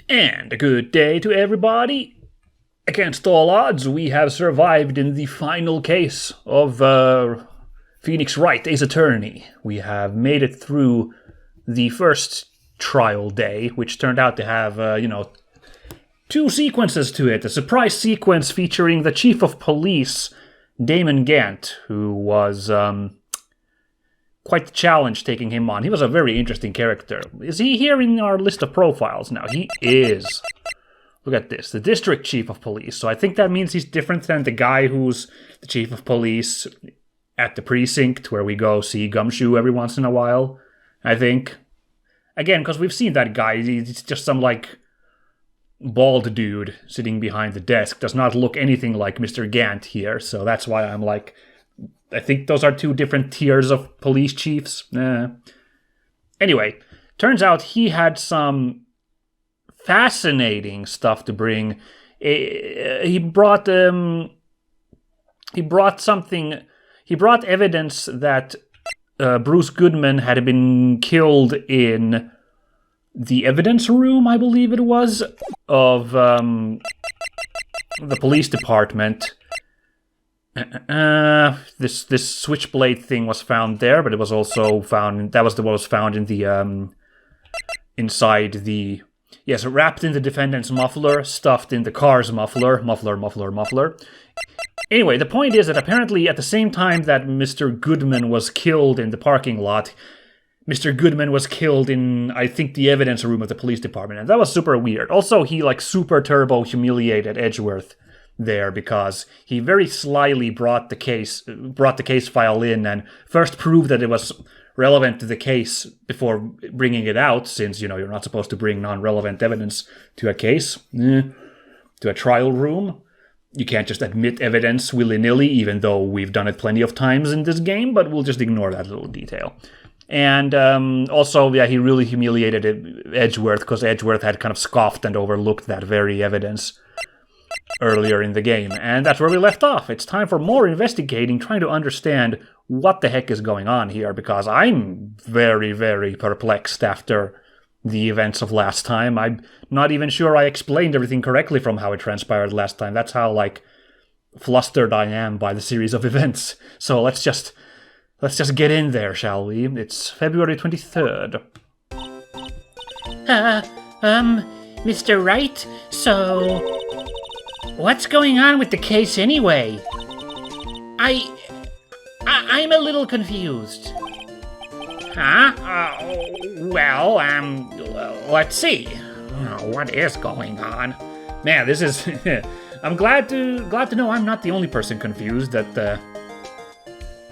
And a good day to everybody. Against all odds, we have survived in the final case of Phoenix Wright, Ace Attorney. We have made it through the first trial day, which turned out to have, two sequences to it. A surprise sequence featuring the Chief of Police, Damon Gant, who was quite the challenge taking him on. He was a very interesting character. Is he here in our list of profiles now? He is. Look at this. The District Chief of Police. So I think that means he's different than the guy who's the Chief of Police at the precinct where we go see Gumshoe every once in a while, I think. Again, because we've seen that guy. He's just some, bald dude sitting behind the desk. Does not look anything like Mr. Gant here, so that's why I'm like, I think those are two different tiers of police chiefs. Anyway, turns out he had some fascinating stuff to bring. He brought evidence that Bruce Goodman had been killed in the evidence room, I believe it was, of the police department. This switchblade thing was found there, but it was also found. That was what was found in the inside the. Yes, wrapped in the defendant's muffler, stuffed in the car's muffler. Anyway, the point is that apparently at the same time that Mr. Goodman was killed in the parking lot, Mr. Goodman was killed in, I think, the evidence room of the police department, and that was super weird. Also, he, super turbo humiliated Edgeworth there because he very slyly brought the case file in and first proved that it was relevant to the case before bringing it out, since, you're not supposed to bring non-relevant evidence to a case, to a trial room. You can't just admit evidence willy-nilly, even though we've done it plenty of times in this game, but we'll just ignore that little detail. And also, he really humiliated Edgeworth, because Edgeworth had kind of scoffed and overlooked that very evidence earlier in the game. And that's where we left off. It's time for more investigating, trying to understand what the heck is going on here, because I'm very, very perplexed after the events of last time. I'm not even sure I explained everything correctly from how it transpired last time. That's how, flustered I am by the series of events. So let's just get in there, shall we? It's February 23rd. Mr. Wright, so what's going on with the case anyway? I'm a little confused. Huh? Let's see. What is going on? Man, this is... I'm glad to know I'm not the only person confused, that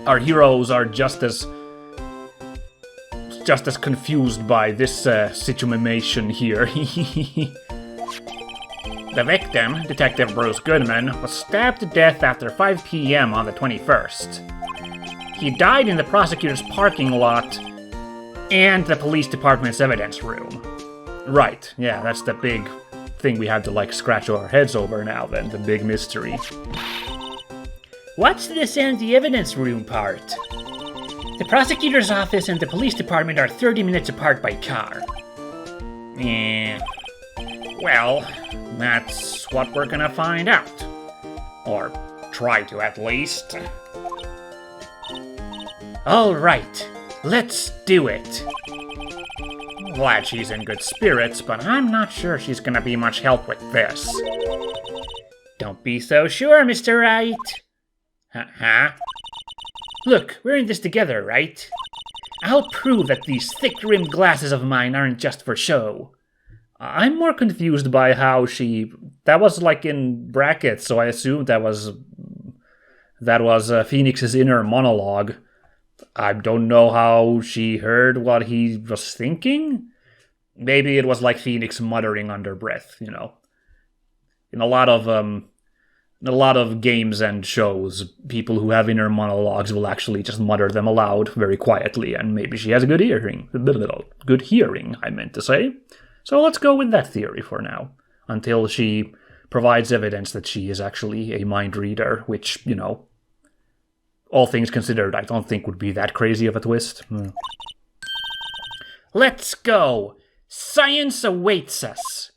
our heroes are just as confused by this situation here. The victim, Detective Bruce Goodman, was stabbed to death after 5 p.m. on the 21st. He died in the prosecutor's parking lot and the police department's evidence room. Right, yeah, that's the big thing we have to, scratch our heads over now, then, the big mystery. What's this in the evidence room part? The prosecutor's office and the police department are 30 minutes apart by car. Well, that's what we're gonna find out. Or try to, at least. All right, let's do it. Glad she's in good spirits, but I'm not sure she's gonna be much help with this. Don't be so sure, Mr. Wright. Huh? Look, we're in this together, right? I'll prove that these thick-rimmed glasses of mine aren't just for show. I'm more confused by how that was in brackets, so I assumed that was Phoenix's inner monologue. I don't know how she heard what he was thinking. Maybe it was like Phoenix muttering under breath, In a lot of games and shows, people who have inner monologues will actually just mutter them aloud very quietly, and maybe she has a good hearing. Good hearing, I meant to say. So let's go with that theory for now, until she provides evidence that she is actually a mind reader, which, all things considered, I don't think would be that crazy of a twist. Let's go! Science awaits us!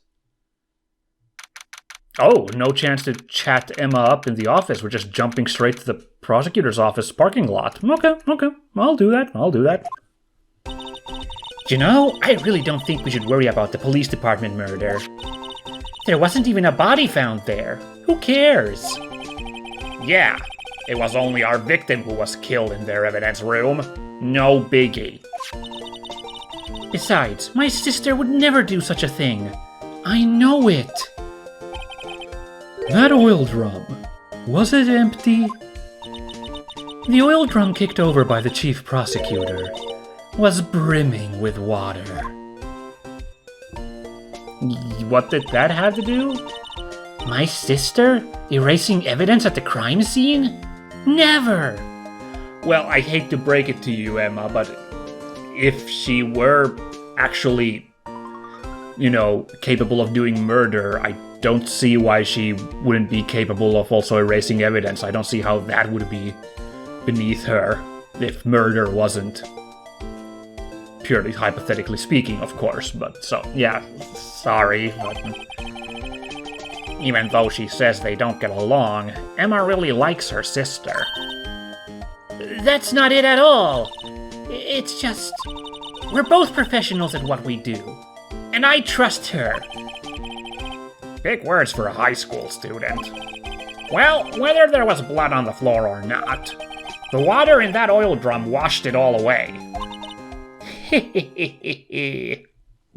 Oh, no chance to chat Emma up in the office. We're just jumping straight to the prosecutor's office parking lot. Okay. I'll do that. You know, I really don't think we should worry about the police department murder. There wasn't even a body found there. Who cares? Yeah, it was only our victim who was killed in their evidence room. No biggie. Besides, my sister would never do such a thing. I know it. That oil drum, was it empty? The oil drum kicked over by the chief prosecutor was brimming with water. What did that have to do? My sister? Erasing evidence at the crime scene? Never! Well, I hate to break it to you, Emma, but if she were actually, capable of doing murder, I don't see why she wouldn't be capable of also erasing evidence. I don't see how that would be beneath her if murder wasn't. Purely hypothetically speaking, of course, but so, yeah, sorry. But even though she says they don't get along, Emma really likes her sister. That's not it at all. It's just, we're both professionals at what we do, and I trust her. Big words for a high school student. Well, whether there was blood on the floor or not, the water in that oil drum washed it all away.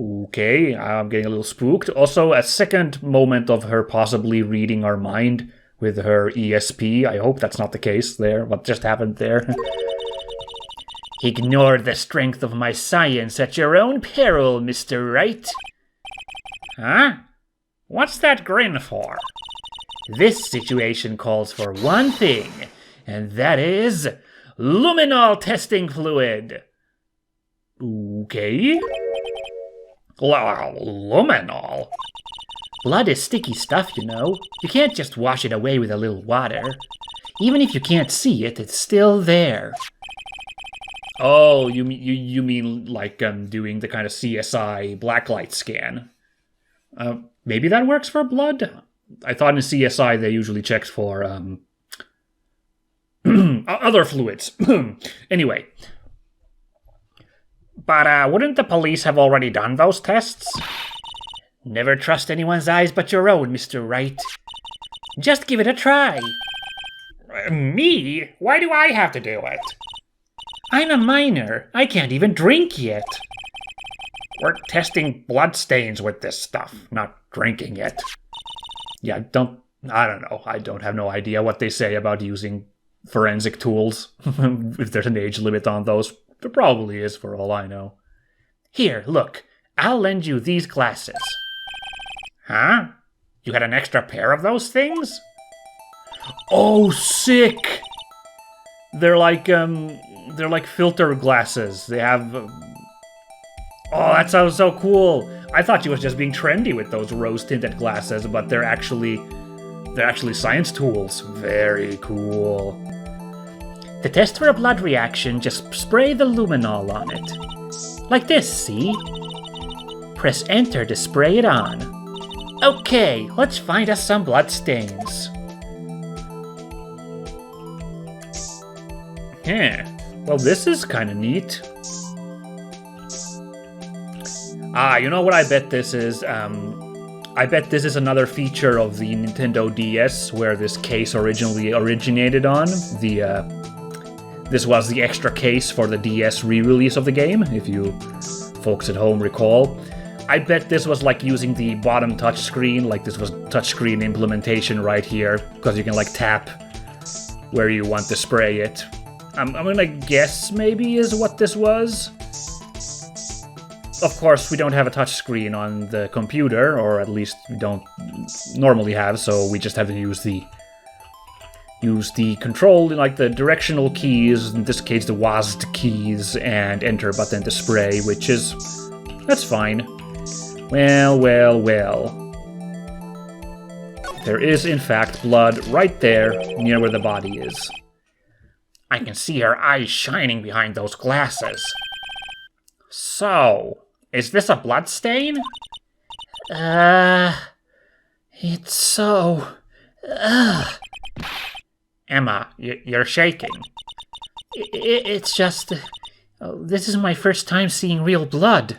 Okay, I'm getting a little spooked. Also, a second moment of her possibly reading our mind with her ESP. I hope that's not the case there. What just happened there? Ignore the strength of my science at your own peril, Mr. Wright. Huh? What's that grin for? This situation calls for one thing, and that is luminol testing fluid. Okay. Luminol? Blood is sticky stuff, you know. You can't just wash it away with a little water. Even if you can't see it, it's still there. Oh, you mean like doing the kind of CSI blacklight scan? Maybe that works for blood? I thought in CSI they usually checked for other fluids. Anyway. But wouldn't the police have already done those tests? Never trust anyone's eyes but your own, Mr. Wright. Just give it a try. Me? Why do I have to do it? I'm a minor. I can't even drink yet. We're testing blood stains with this stuff, not drinking it. Yeah, I don't know. I don't have no idea what they say about using forensic tools. If there's an age limit on those. There probably is, for all I know. Here, look. I'll lend you these glasses. Huh? You had an extra pair of those things? Oh, sick! They're like filter glasses. They have... Oh, that sounds so cool. I thought you was just being trendy with those rose-tinted glasses, but they're actually science tools. Very cool. To test for a blood reaction, just spray the luminol on it. Like this, see? Press enter to spray it on. Okay, let's find us some blood stains. Yeah, well this is kinda neat. You know what I bet this is? I bet this is another feature of the Nintendo DS where this case originally originated on. This was the extra case for the DS re-release of the game, if you folks at home recall. I bet this was like using the bottom touchscreen, like this was touchscreen implementation right here, because you can like tap where you want to spray it. I'm gonna guess maybe is what this was. Of course, we don't have a touchscreen on the computer, or at least we don't normally have, so we just have to use the control, like the directional keys, in this case the WASD keys, and enter button to spray, which is... that's fine. Well. There is, in fact, blood right there, near where the body is. I can see her eyes shining behind those glasses. So, is this a blood stain? It's so... Ugh. Emma, you're shaking. It's just... this is my first time seeing real blood.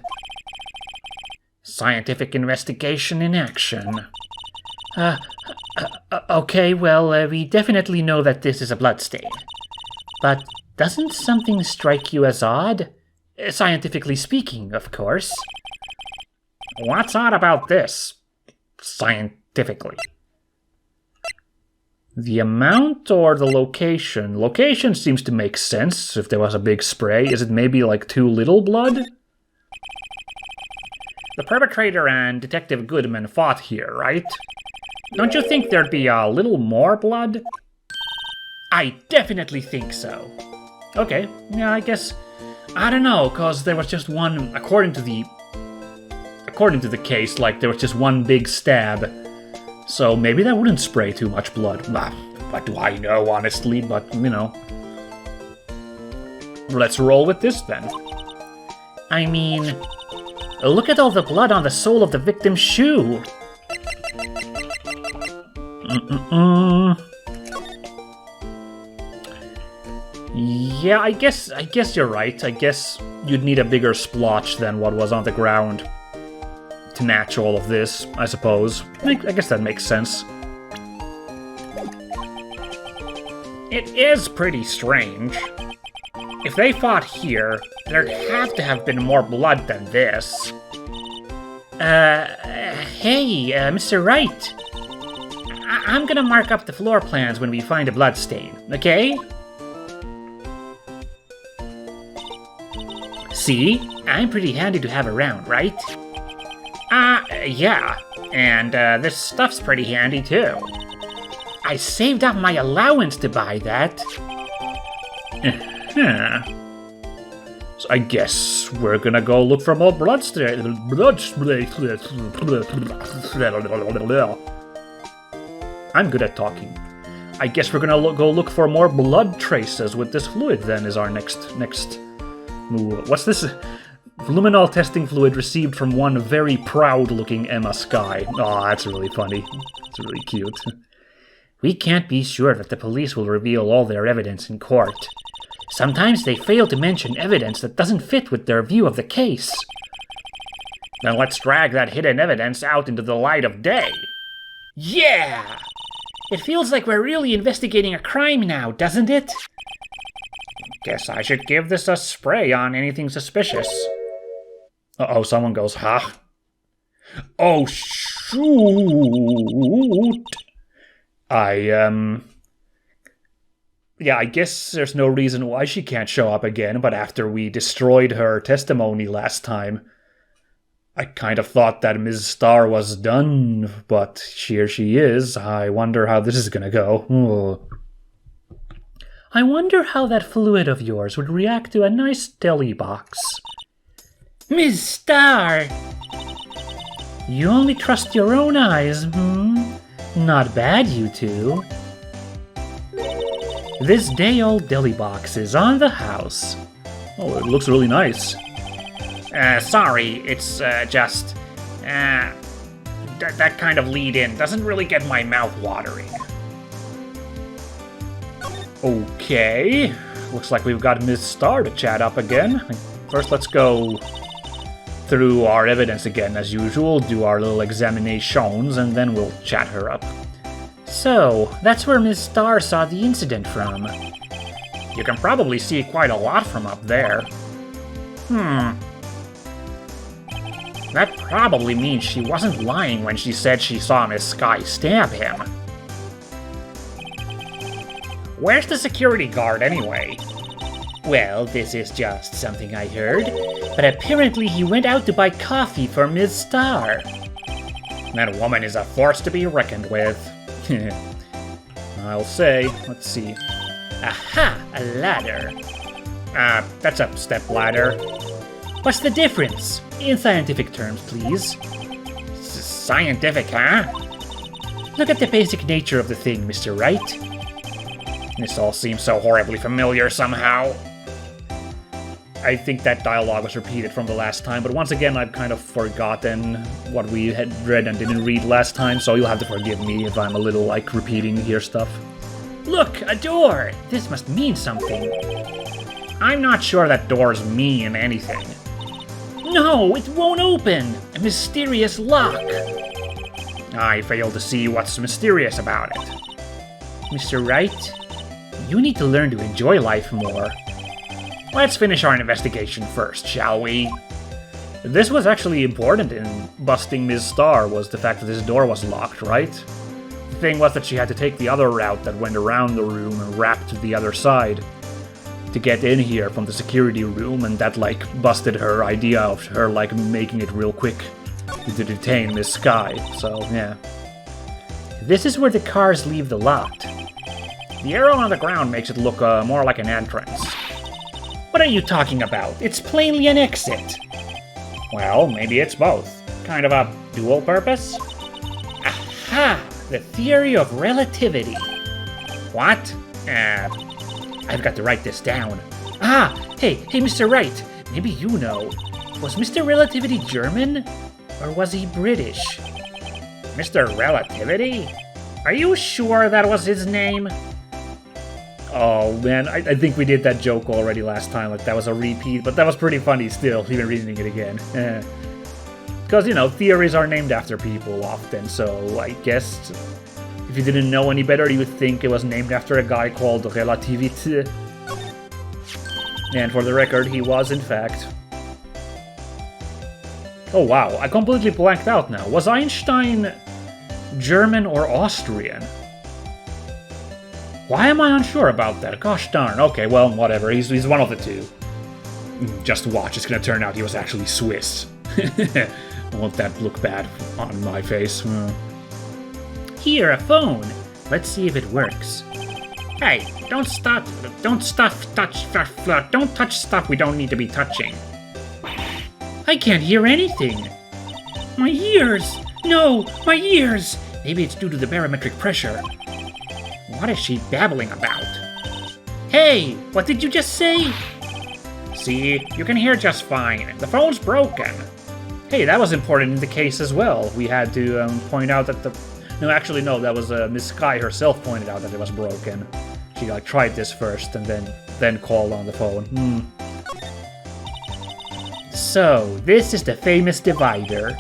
Scientific investigation in action. Okay, well, we definitely know that this is a bloodstain. But doesn't something strike you as odd? Scientifically speaking, of course. What's odd about this? Scientifically. The amount or the location? Location seems to make sense if there was a big spray. Is it maybe like too little blood? The perpetrator and Detective Goodman fought here, right? Don't you think there'd be a little more blood? I definitely think so. Okay, yeah, I guess... I don't know, cause there was just one... According to the case, like, there was just one big stab. So maybe that wouldn't spray too much blood. What do I know, honestly, but, you know. Let's roll with this, then. I mean... Look at all the blood on the sole of the victim's shoe. Yeah, I guess you're right. I guess you'd need a bigger splotch than what was on the ground to match all of this, I suppose. I guess that makes sense. It is pretty strange. If they fought here, there'd have to have been more blood than this. Hey, Mr. Wright. I'm gonna mark up the floor plans when we find a bloodstain, okay? See? I'm pretty handy to have around, right? Yeah. And this stuff's pretty handy, too. I saved up my allowance to buy that. So I guess we're gonna go look for more bloodstains. I'm good at talking. I guess we're gonna go look for more blood traces with this fluid then is our next move. What's this? Luminol testing fluid received from one very proud-looking Emma Skye. Oh, that's really funny. It's really cute. We can't be sure that the police will reveal all their evidence in court. Sometimes they fail to mention evidence that doesn't fit with their view of the case. Then let's drag that hidden evidence out into the light of day. Yeah! It feels like we're really investigating a crime now, doesn't it? Guess I should give this a spray on anything suspicious. Uh-oh, someone goes, huh? Oh, shoot! Yeah, I guess there's no reason why she can't show up again, but after we destroyed her testimony last time, I kind of thought that Ms. Starr was done, but here she is. I wonder how this is gonna go. Ooh. I wonder how that fluid of yours would react to a nice deli box. Ms. Starr! You only trust your own eyes, Not bad, you two. This day-old deli box is on the house. Oh, it looks really nice. Sorry, it's just... that kind of lead-in doesn't really get my mouth watering. Okay, looks like we've got Ms. Starr to chat up again. First, let's go through our evidence again, as usual, do our little examinations, and then we'll chat her up. So, that's where Ms. Starr saw the incident from. You can probably see quite a lot from up there. That probably means she wasn't lying when she said she saw Miss Skye stab him. Where's the security guard, anyway? Well, this is just something I heard, but apparently he went out to buy coffee for Ms. Starr. That woman is a force to be reckoned with. I'll say, let's see. Aha, a ladder. That's a step ladder. What's the difference? In scientific terms, please. Scientific, huh? Look at the basic nature of the thing, Mr. Wright. This all seems so horribly familiar somehow. I think that dialogue was repeated from the last time, but once again, I've kind of forgotten what we had read and didn't read last time, so you'll have to forgive me if I'm a little, like, repeating here stuff. Look, a door! This must mean something. I'm not sure that doors mean anything. No, it won't open! A mysterious lock! I fail to see what's mysterious about it. Mr. Wright, you need to learn to enjoy life more. Let's finish our investigation first, shall we? This was actually important in busting Ms. Starr, was the fact that this door was locked, right? The thing was that she had to take the other route that went around the room and wrapped to the other side to get in here from the security room, and that, like, busted her idea of her, like, making it real quick to detain Miss Sky, so, yeah. This is where the cars leave the lot. The arrow on the ground makes it look more like an entrance. What are you talking about? It's plainly an exit. Well, maybe it's both. Kind of a dual purpose? Aha! The theory of relativity. What? I've got to write this down. Hey, Mr. Wright, maybe you know. Was Mr. Relativity German? Or was he British? Mr. Relativity? Are you sure that was his name? Oh man, I think we did that joke already last time, like that was a repeat, but that was pretty funny still, even reading it again. Because, you know, theories are named after people often, so I guess if you didn't know any better, you would think it was named after a guy called Relativity. And for the record, he was, in fact. Oh wow, I completely blanked out now. Was Einstein German or Austrian? Why am I unsure about that? Gosh darn. Okay, well, whatever. He's one of the two. Just watch. It's gonna turn out he was actually Swiss. Won't that look bad on my face? Here, a phone. Let's see if it works. Hey, don't touch stuff we don't need to be touching. I can't hear anything. My ears! No, my ears! Maybe it's due to the barometric pressure. What is she babbling about? Hey, what did you just say? See, you can hear just fine. The phone's broken. Hey, that was important in the case as well. We had to point out that the... No, actually, no, that was Miss Sky herself pointed out that it was broken. She, like, tried this first and then called on the phone. So, this is the famous divider.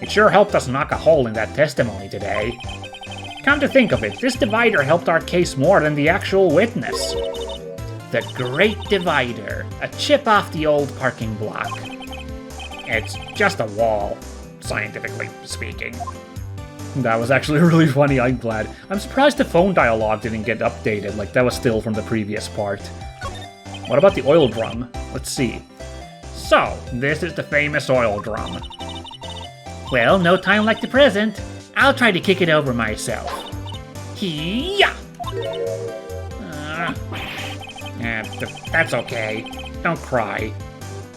It sure helped us knock a hole in that testimony today. Come to think of it, this divider helped our case more than the actual witness. The Great Divider, a chip off the old parking block. It's just a wall, scientifically speaking. That was actually really funny, I'm glad. I'm surprised the phone dialogue didn't get updated, like that was still from the previous part. What about the oil drum? Let's see. So, this is the famous oil drum. Well, no time like the present. I'll try to kick it over myself. Hee-yah! That's okay. Don't cry.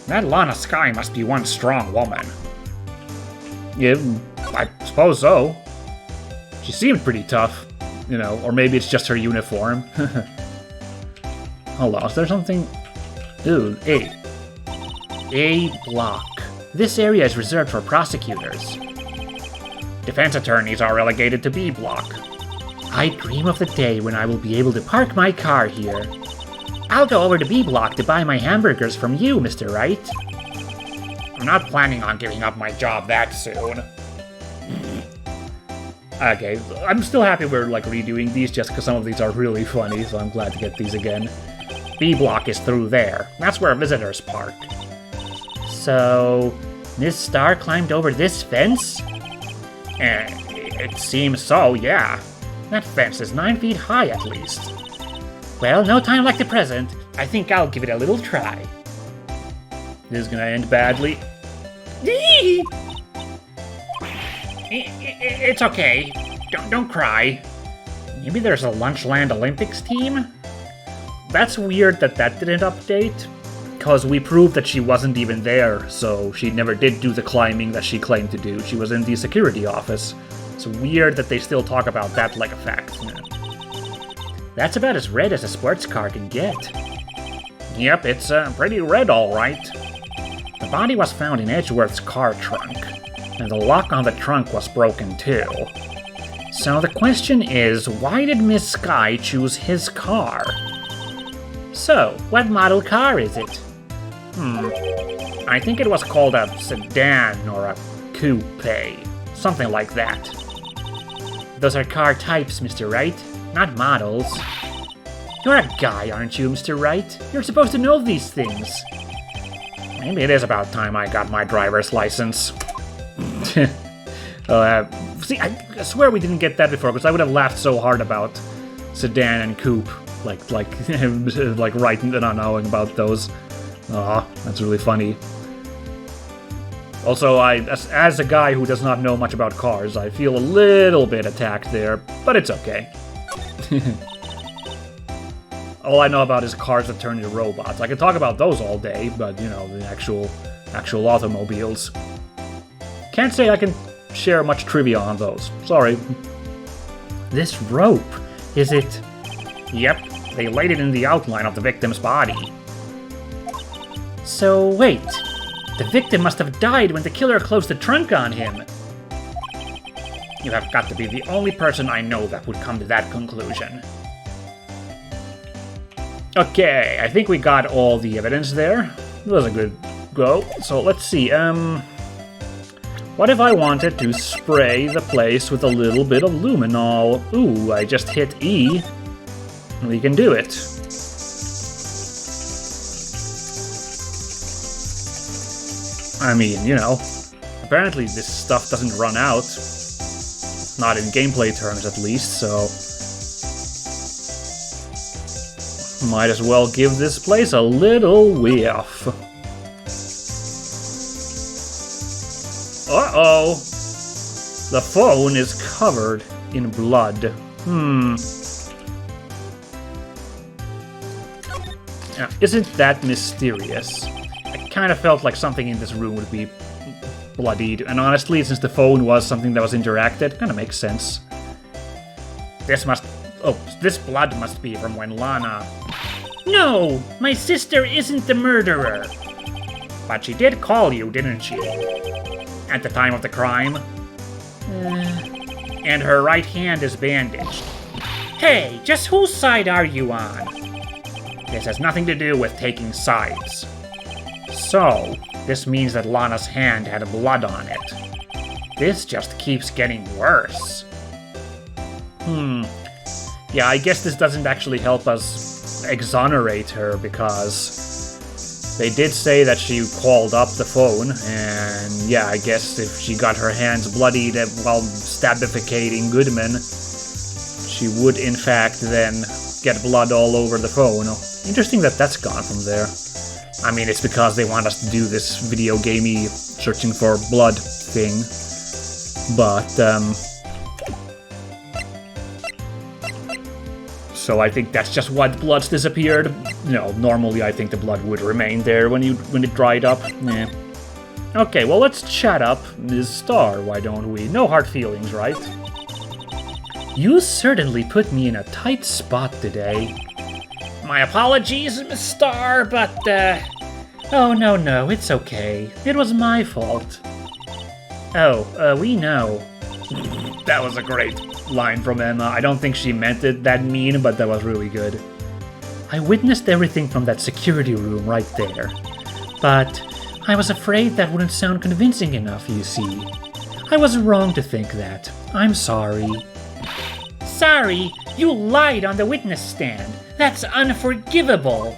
That Lana Sky must be one strong woman. Yeah, I suppose so. She seemed pretty tough, you know, or maybe it's just her uniform. Hold on, is there something? Ooh, A block. This area is reserved for prosecutors. Defense attorneys are relegated to B block. I dream of the day when I will be able to park my car here. I'll go over to B block to buy my hamburgers from you, Mr. Wright. I'm not planning on giving up my job that soon. Okay, I'm still happy we're like redoing these just because some of these are really funny, so I'm glad to get these again. B block is through there. That's where visitors park. So, Miss Starr climbed over this fence? It seems so, yeah. That fence is 9 feet high at least. Well, no time like the present. I think I'll give it a little try. This is gonna end badly. It's okay. Don't cry. Maybe there's a Lunchland Olympics team? That's weird that didn't update. Because we proved that she wasn't even there, so she never did do the climbing that she claimed to do. She was in the security office. It's weird that they still talk about that like a fact. That's about as red as a sports car can get. Yep, it's pretty red, all right. The body was found in Edgeworth's car trunk, and the lock on the trunk was broken too. So the question is, why did Miss Sky choose his car? So, what model car is it? I think it was called a sedan or a coupe, something like that. Those are car types, Mr. Wright, not models. You're a guy, aren't you, Mr. Wright? You're supposed to know these things. Maybe it is about time I got my driver's license. See, I swear we didn't get that before, because I would have laughed so hard about sedan and coupe, like Wright not knowing about those. Aw, that's really funny. Also, as a guy who does not know much about cars, I feel a little bit attacked there, but it's okay. All I know about is cars that turn into robots. I could talk about those all day, but you know, the actual automobiles. Can't say I can share much trivia on those. Sorry. This rope, is it? Yep, they laid it in the outline of the victim's body. So wait, the victim must have died when the killer closed the trunk on him. You have got to be the only person I know that would come to that conclusion. Okay, I think we got all the evidence there. That was a good go. So let's see, what if I wanted to spray the place with a little bit of luminol? Ooh, I just hit E. We can do it. I mean, you know, apparently this stuff doesn't run out. Not in gameplay terms, at least, so... might as well give this place a little whiff. Uh-oh! The phone is covered in blood. Now, isn't that mysterious? I kind of felt like something in this room would be bloodied, and honestly, since the phone was something that was interacted, kind of makes sense. This blood must be from when Lana... No! My sister isn't the murderer! But she did call you, didn't she? At the time of the crime? And her right hand is bandaged. Hey, just whose side are you on? This has nothing to do with taking sides. So, this means that Lana's hand had blood on it. This just keeps getting worse. Yeah, I guess this doesn't actually help us exonerate her, because they did say that she called up the phone, and yeah, I guess if she got her hands bloodied while stabificating Goodman, she would in fact then get blood all over the phone. Interesting that that's gone from there. I mean, it's because they want us to do this video gamey searching for blood thing, but so I think that's just why the blood's disappeared. You know, normally I think the blood would remain there when it dried up. Yeah. Okay, well, let's chat up Ms. Starr, why don't we? No hard feelings, right? You certainly put me in a tight spot today. My apologies, Ms. Starr, but, Oh, no, it's okay. It was my fault. Oh, we know. That was a great line from Emma. I don't think she meant it that mean, but that was really good. I witnessed everything from that security room right there. But I was afraid that wouldn't sound convincing enough, you see. I was wrong to think that. I'm sorry. Sorry? You lied on the witness stand. That's unforgivable.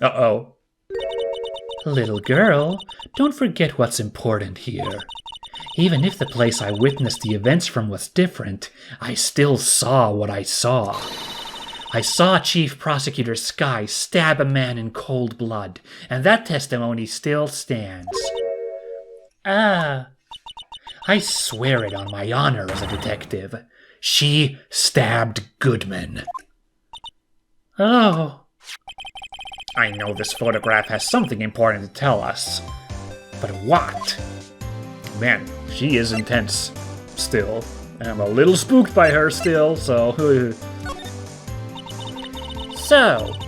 Uh-oh. Little girl, don't forget what's important here. Even if the place I witnessed the events from was different, I still saw what I saw. I saw Chief Prosecutor Sky stab a man in cold blood, and that testimony still stands. I swear it on my honor as a detective. She stabbed Goodman. Oh. I know this photograph has something important to tell us. But what? Man, she is intense still. I'm a little spooked by her still, so... So,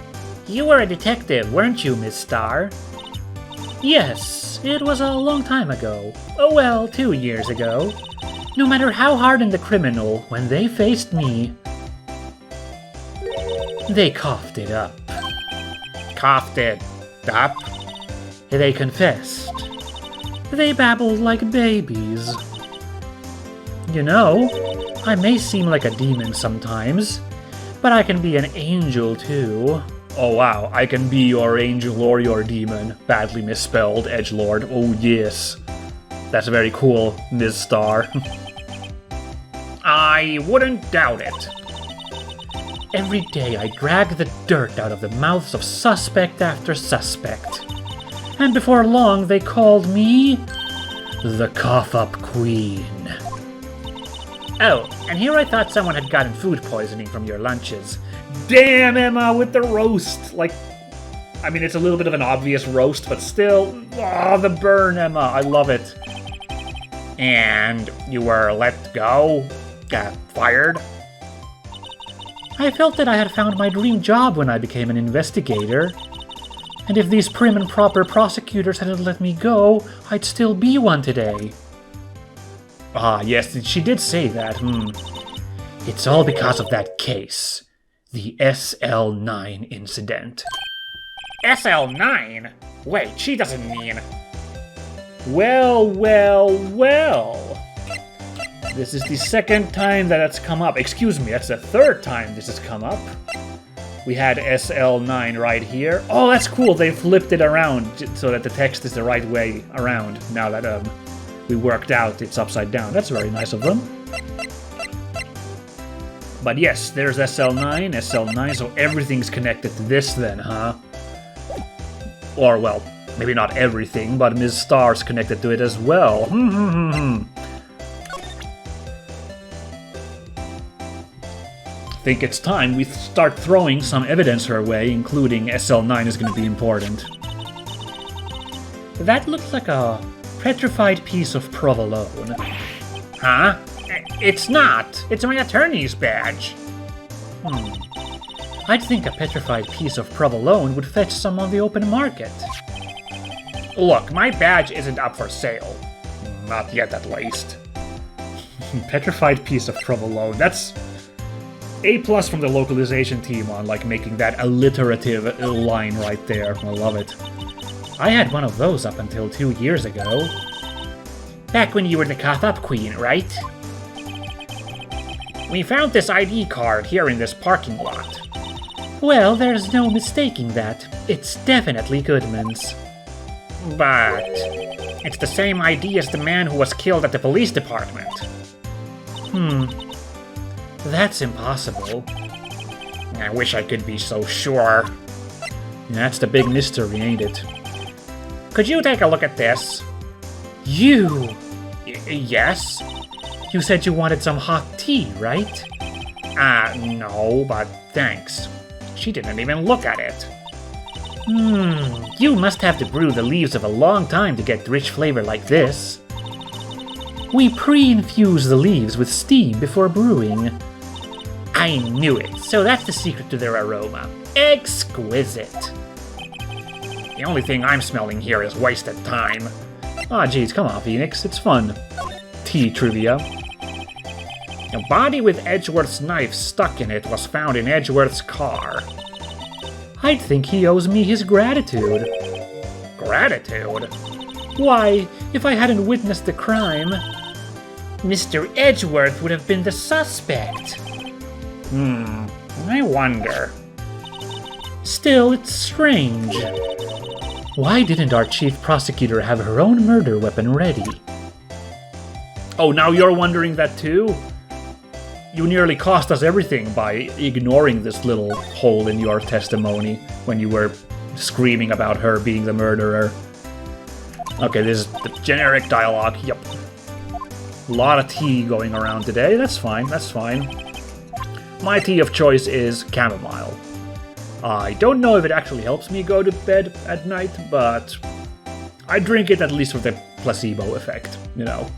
you were a detective, weren't you, Miss Starr? Yes, it was a long time ago. Oh well, 2 years ago. No matter how hardened the criminal, when they faced me, they coughed it up. Coughed it up? They confessed. They babbled like babies. You know, I may seem like a demon sometimes, but I can be an angel too. Oh wow, I can be your angel or your demon. Badly misspelled, edgelord. Oh yes. That's very cool, Ms. Starr. I wouldn't doubt it. Every day I drag the dirt out of the mouths of suspect after suspect. And before long they called me the Cough-Up Queen. Oh, and here I thought someone had gotten food poisoning from your lunches. Damn, Emma, with the roast! Like, I mean, it's a little bit of an obvious roast, but still, the burn, Emma, I love it. And you were let go? Fired? I felt that I had found my dream job when I became an investigator. And if these prim and proper prosecutors hadn't let me go, I'd still be one today. Ah, yes, she did say that, It's all because of that case. The SL9 incident. SL9? Wait, she doesn't mean... Well. This is the second time that it's come up. Excuse me, that's the third time this has come up. We had SL9 right here. Oh, that's cool. They flipped it around so that the text is the right way around. Now that we worked out it's upside down. That's very nice of them. But yes, there's SL9, so everything's connected to this then, huh? Or, well, maybe not everything, but Ms. Starr's connected to it as well. Think it's time we start throwing some evidence her way, including SL9 is going to be important. That looks like a petrified piece of provolone. Huh? It's not. It's my attorney's badge. I'd think a petrified piece of provolone would fetch some on the open market. Look, my badge isn't up for sale. Not yet, at least. Petrified piece of provolone. That's A+ from the localization team on like making that alliterative line right there. I love it. I had one of those up until 2 years ago. Back when you were the Cough-Up Queen, right? We found this ID card here in this parking lot. Well, there's no mistaking that. It's definitely Goodman's. But it's the same ID as the man who was killed at the police department. That's impossible. I wish I could be so sure. That's the big mystery, ain't it? Could you take a look at this? You! Yes? You said you wanted some hot tea, right? No, but thanks. She didn't even look at it. You must have to brew the leaves of a long time to get rich flavor like this. We pre-infuse the leaves with steam before brewing. I knew it, so that's the secret to their aroma. Exquisite. The only thing I'm smelling here is wasted time. Aw, geez, come on, Phoenix, it's fun. Tea trivia. A body with Edgeworth's knife stuck in it was found in Edgeworth's car. I'd think he owes me his gratitude. Gratitude? Why, if I hadn't witnessed the crime, Mr. Edgeworth would have been the suspect. I wonder. Still, it's strange. Why didn't our chief prosecutor have her own murder weapon ready? Oh, now you're wondering that too? You nearly cost us everything by ignoring this little hole in your testimony when you were screaming about her being the murderer. Okay, this is the generic dialogue. Yep. A lot of tea going around today. That's fine, that's fine. My tea of choice is chamomile. I don't know if it actually helps me go to bed at night, but I drink it at least with the placebo effect, you know.